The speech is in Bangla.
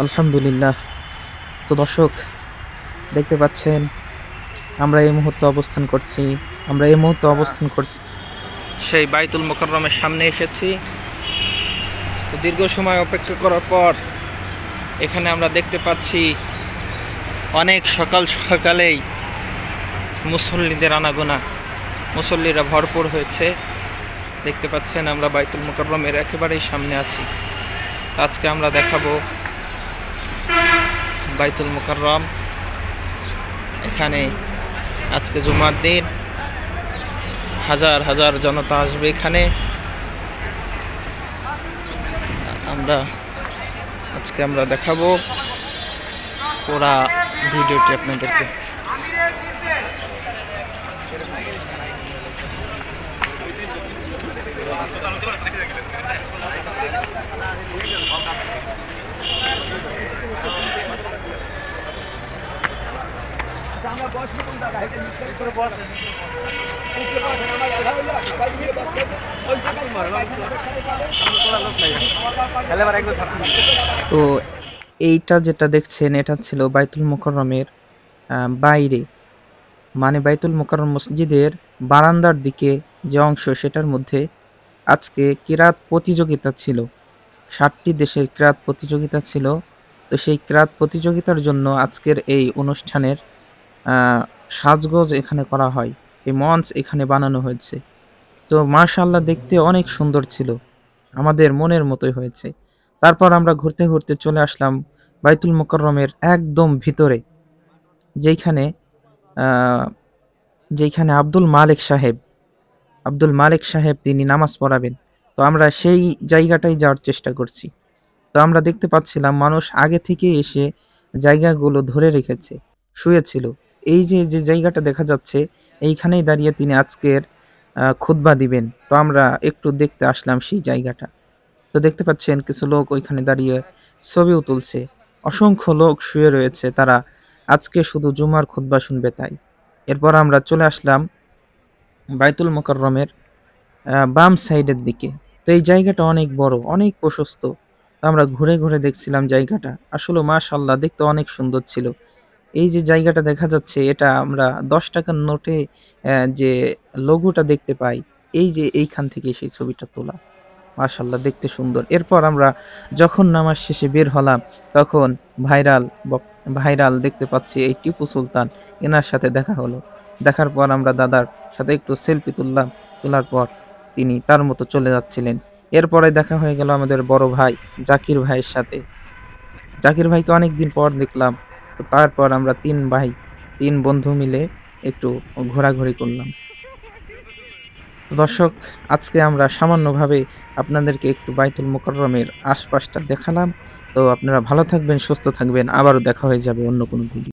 আলহামদুলিল্লাহ। তো দর্শক, দেখতে পাচ্ছেন আমরা এই মুহূর্তে অবস্থান করছি সেই বাইতুল মুকাররমের সামনে এসেছি। তো দীর্ঘ সময় অপেক্ষা করার পর এখানে আমরা দেখতে পাচ্ছি অনেক সকাল সকালেই মুসল্লিদের আনাগোনা, মুসল্লিরা ভরপুর হয়েছে। দেখতে পাচ্ছেন আমরা বাইতুল মুকাররমের একেবারেই সামনে আছি। আজকে আমরা দেখাবো বাইতুল মুকাররম। এখানে আজকে জুমার দিন, হাজার হাজার জনতা আসবে এখানে। আজকে আমরা দেখাবো পুরা ভিডিওটি আপনাদেরকে। তো এইটা যেটা দেখছেন, এটা ছিল বাইতুল মুকাররমের বাইরে, মানে বাইতুল মুকাররম মসজিদের বারান্দার দিকে যে অংশ, সেটার মধ্যে আজকে কিরাত প্রতিযোগিতা ছিল। 7টি দেশের কিরাত প্রতিযোগিতা ছিল। তো সেই কিরাত প্রতিযোগিতার জন্য আজকের এই অনুষ্ঠানের সাজগোজ এখানে করা হয়। এই মঞ্চ এখানে বানানো হয়েছে। তো মাশাআল্লাহ, দেখতে অনেক সুন্দর ছিল, আমাদের মনের মতোই হয়েছে। তারপর আমরা ঘুরতে ঘুরতে চলে আসলাম বাইতুল মুকাররমের একদম ভিতরে, যেখানে আব্দুল মালিক সাহেব তিনি নামাজ পড়াবেন। তো আমরা সেই জায়গাটাই যাওয়ার চেষ্টা করছি। তো আমরা দেখতে পাচ্ছিলাম মানুষ আগে থেকে এসে জায়গাগুলো ধরে রেখেছে, শুয়েছিল। এই যে যে জায়গাটা দেখা যাচ্ছে, এইখানেই দাঁড়িয়ে তিনি আজকের খুতবা দিবেন। তো আমরা একটু দেখতে আসলাম সেই জায়গাটা। তো দেখতে পাচ্ছেন কিছু লোক ওইখানে দাঁড়িয়ে ছবিও তুলছে। অসংখ্য লোক শুয়ে রয়েছে, তারা আজকে শুধু জুমার খুতবা শুনবে তাই। এরপর আমরা চলে আসলাম বাইতুল মুকাররমের বাম সাইডের দিকে। তো এই জায়গাটা অনেক বড়, অনেক প্রশস্ত। তো আমরা ঘুরে ঘুরে দেখছিলাম জায়গাটা। আসলে মাশাআল্লাহ, দেখতে অনেক সুন্দর ছিল। এই যে জায়গাটা দেখা যাচ্ছে, এটা আমরা 10 টাকার নোটে যে লোগোটা দেখতে পাই, এই যে এইখান থেকে সেই ছবিটা তোলা। মাশাআল্লাহ, দেখতে সুন্দর। এরপর আমরা যখন নামাজ শেষে বের হলাম, তখন ভাইরাল দেখতে পাচ্ছি এই টিপু সুলতান, এনার সাথে দেখা হলো। দেখার পর আমরা দাদার সাথে একটু সেলফি তুললাম। তোলার পর তিনি তার মতো চলে যাচ্ছিলেন। এরপরে দেখা হয়ে গেল আমাদের বড় ভাই জাকির ভাইয়ের সাথে। জাকির ভাইকে অনেকদিন পর দেখলাম। তো তারপর আমরা 3 বন্ধু মিলে একটু ঘোরাঘুরি করলাম। তো দর্শক, আজকে আমরা সামান্যভাবে আপনাদেরকে একটু বাইতুল মুকাররমের আশপাশটা দেখালাম। তো আপনারা ভালো থাকবেন, সুস্থ থাকবেন। আবারও দেখা হয়ে যাবে অন্য কোনো ভিডিও।